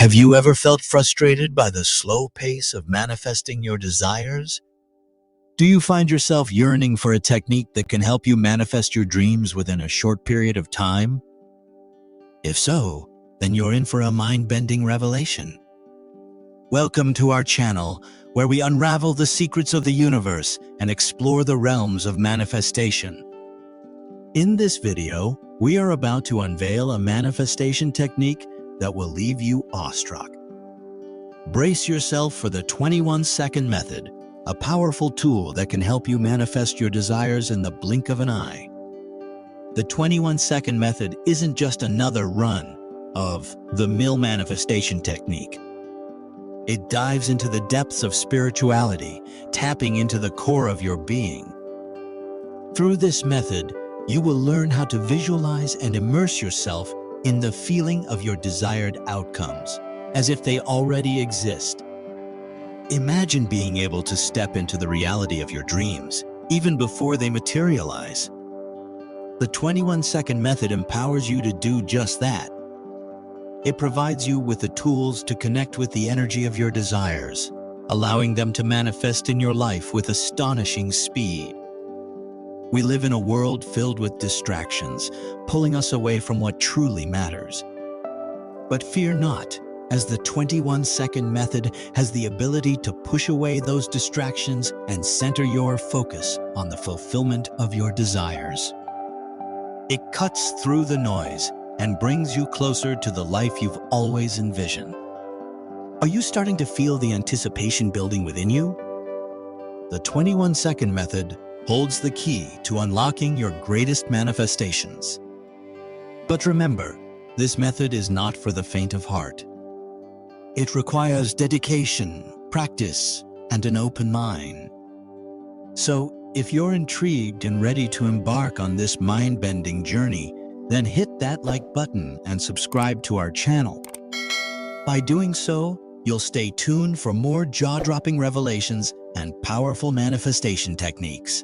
Have you ever felt frustrated by the slow pace of manifesting your desires? Do you find yourself yearning for a technique that can help you manifest your dreams within a short period of time? If so, then you're in for a mind-bending revelation. Welcome to our channel, where we unravel the secrets of the universe and explore the realms of manifestation. In this video, we are about to unveil a manifestation technique that will leave you awestruck. Brace yourself for the 21-second method, a powerful tool that can help you manifest your desires in the blink of an eye. The 21-second method isn't just another run of the mill manifestation technique. It dives into the depths of spirituality, tapping into the core of your being. Through this method, you will learn how to visualize and immerse yourself in the feeling of your desired outcomes, as if they already exist. Imagine being able to step into the reality of your dreams, even before they materialize. The 21-second method empowers you to do just that. It provides you with the tools to connect with the energy of your desires, allowing them to manifest in your life with astonishing speed. We live in a world filled with distractions, pulling us away from what truly matters. But fear not, as the 21-second method has the ability to push away those distractions and center your focus on the fulfillment of your desires. It cuts through the noise and brings you closer to the life you've always envisioned. Are you starting to feel the anticipation building within you? The 21-second method holds the key to unlocking your greatest manifestations. But remember, this method is not for the faint of heart. It requires dedication, practice, and an open mind. So, if you're intrigued and ready to embark on this mind-bending journey, then hit that like button and subscribe to our channel. By doing so, you'll stay tuned for more jaw-dropping revelations and powerful manifestation techniques.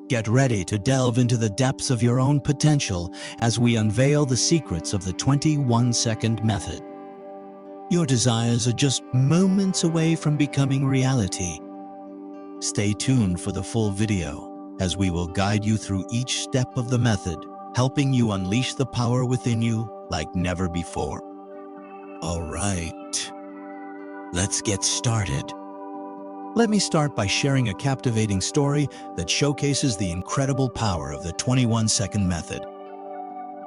Get ready to delve into the depths of your own potential as we unveil the secrets of the 21-second method. Your desires are just moments away from becoming reality. Stay tuned for the full video, as we will guide you through each step of the method, helping you unleash the power within you like never before. All right, let's get started. Let me start by sharing a captivating story that showcases the incredible power of the 21-second method.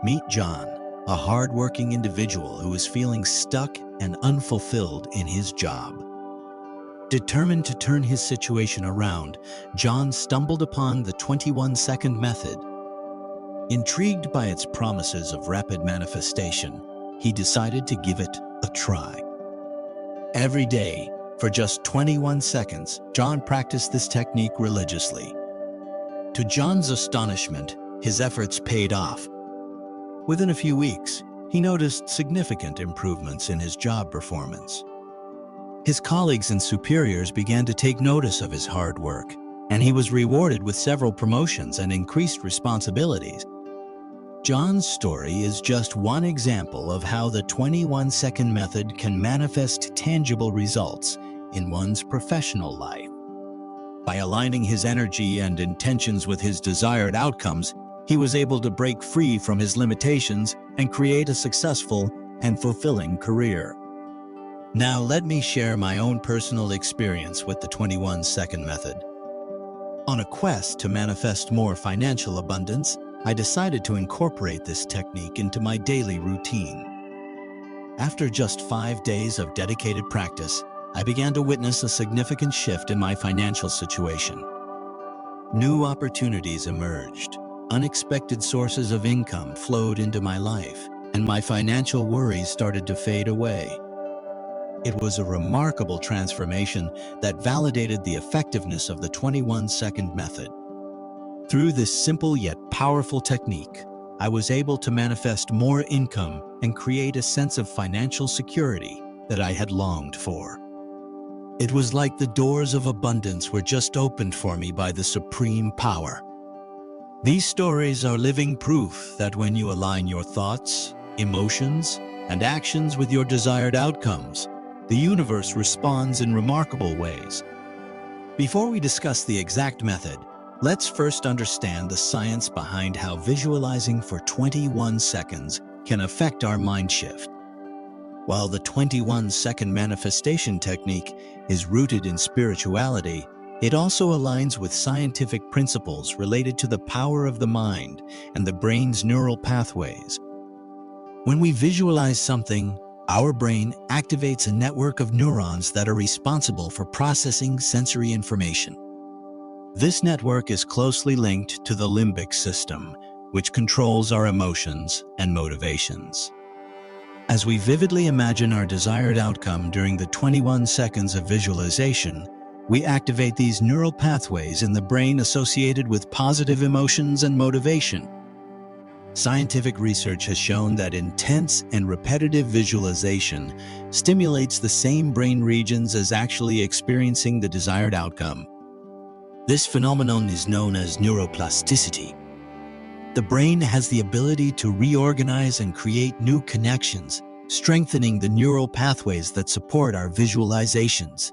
Meet John, a hard-working individual who is feeling stuck and unfulfilled in his job. Determined to turn his situation around, John stumbled upon the 21-second method. Intrigued by its promises of rapid manifestation, he decided to give it a try. Every day, for just 21 seconds, John practiced this technique religiously. To John's astonishment, his efforts paid off. Within a few weeks, he noticed significant improvements in his job performance. His colleagues and superiors began to take notice of his hard work, and he was rewarded with several promotions and increased responsibilities. John's story is just one example of how the 21-second method can manifest tangible results in one's professional life. By aligning his energy and intentions with his desired outcomes, he was able to break free from his limitations and create a successful and fulfilling career. Now let me share my own personal experience with the 21-second method. On a quest to manifest more financial abundance, I decided to incorporate this technique into my daily routine. After just 5 days of dedicated practice, I began to witness a significant shift in my financial situation. New opportunities emerged, unexpected sources of income flowed into my life, and my financial worries started to fade away. It was a remarkable transformation that validated the effectiveness of the 21-second method. Through this simple yet powerful technique, I was able to manifest more income and create a sense of financial security that I had longed for. It was like the doors of abundance were just opened for me by the supreme power. These stories are living proof that when you align your thoughts, emotions, and actions with your desired outcomes, the universe responds in remarkable ways. Before we discuss the exact method, let's first understand the science behind how visualizing for 21 seconds can affect our mind shift. While the 21-second manifestation technique is rooted in spirituality, it also aligns with scientific principles related to the power of the mind and the brain's neural pathways. When we visualize something, our brain activates a network of neurons that are responsible for processing sensory information. This network is closely linked to the limbic system, which controls our emotions and motivations. As we vividly imagine our desired outcome during the 21 seconds of visualization, we activate these neural pathways in the brain associated with positive emotions and motivation. Scientific research has shown that intense and repetitive visualization stimulates the same brain regions as actually experiencing the desired outcome. This phenomenon is known as neuroplasticity. The brain has the ability to reorganize and create new connections, strengthening the neural pathways that support our visualizations.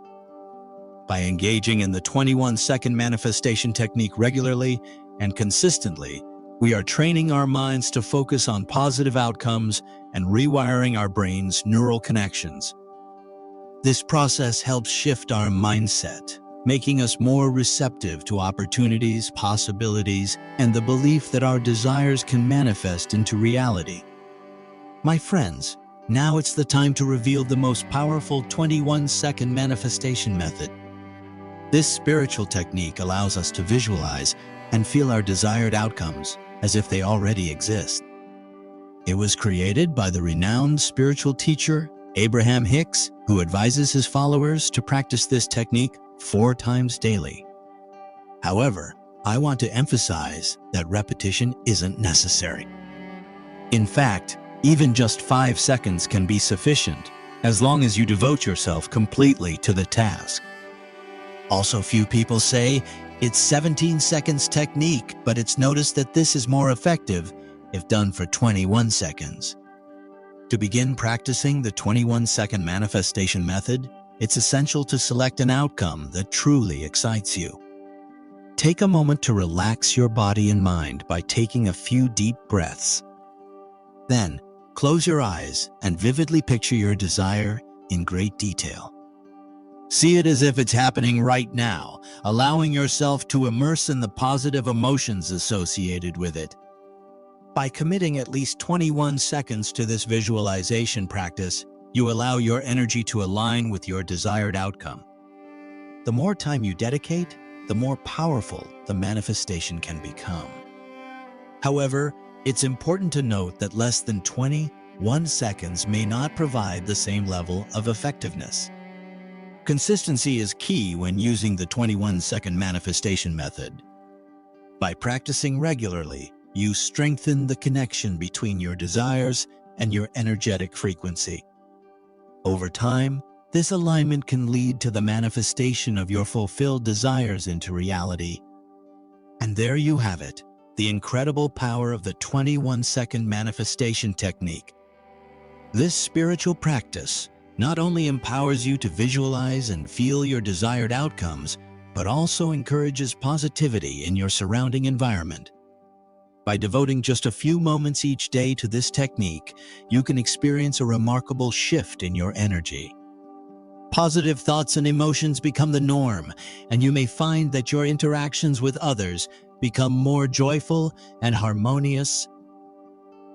By engaging in the 21-second manifestation technique regularly and consistently, we are training our minds to focus on positive outcomes and rewiring our brain's neural connections. This process helps shift our mindset, making us more receptive to opportunities, possibilities, and the belief that our desires can manifest into reality. My friends, now it's the time to reveal the most powerful 21-second manifestation method. This spiritual technique allows us to visualize and feel our desired outcomes as if they already exist. It was created by the renowned spiritual teacher Abraham Hicks, who advises his followers to practice this technique 4 times daily. However, I want to emphasize that repetition isn't necessary. In fact, even just 5 seconds can be sufficient, as long as you devote yourself completely to the task. Also, few people say it's 17 seconds technique, but it's noticed that this is more effective if done for 21 seconds. To begin practicing the 21-second manifestation method, it's essential to select an outcome that truly excites you. Take a moment to relax your body and mind by taking a few deep breaths. Then, close your eyes and vividly picture your desire in great detail. See it as if it's happening right now, allowing yourself to immerse in the positive emotions associated with it. By committing at least 21 seconds to this visualization practice, you allow your energy to align with your desired outcome. The more time you dedicate, the more powerful the manifestation can become. However, it's important to note that less than 21 seconds may not provide the same level of effectiveness. Consistency is key when using the 21-second manifestation method. By practicing regularly, you strengthen the connection between your desires and your energetic frequency. Over time, this alignment can lead to the manifestation of your fulfilled desires into reality. And there you have it, the incredible power of the 21-second manifestation technique. This spiritual practice not only empowers you to visualize and feel your desired outcomes, but also encourages positivity in your surrounding environment. By devoting just a few moments each day to this technique, you can experience a remarkable shift in your energy. Positive thoughts and emotions become the norm, and you may find that your interactions with others become more joyful and harmonious.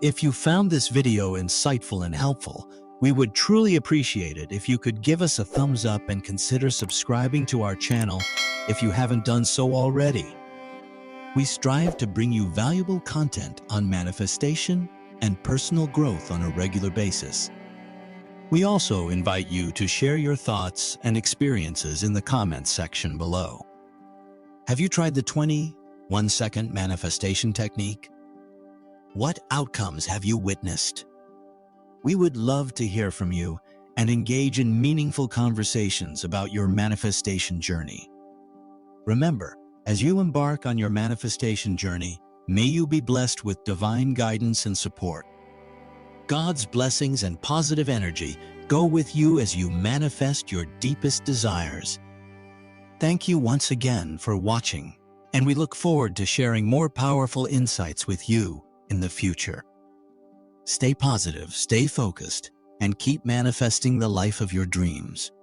If you found this video insightful and helpful, we would truly appreciate it if you could give us a thumbs up and consider subscribing to our channel if you haven't done so already. We strive to bring you valuable content on manifestation and personal growth on a regular basis. We also invite you to share your thoughts and experiences in the comments section below. Have you tried the 21-second manifestation technique? What outcomes have you witnessed? We would love to hear from you and engage in meaningful conversations about your manifestation journey. Remember, as you embark on your manifestation journey, may you be blessed with divine guidance and support. God's blessings and positive energy go with you as you manifest your deepest desires. Thank you once again for watching, and we look forward to sharing more powerful insights with you in the future. Stay positive, stay focused, and keep manifesting the life of your dreams.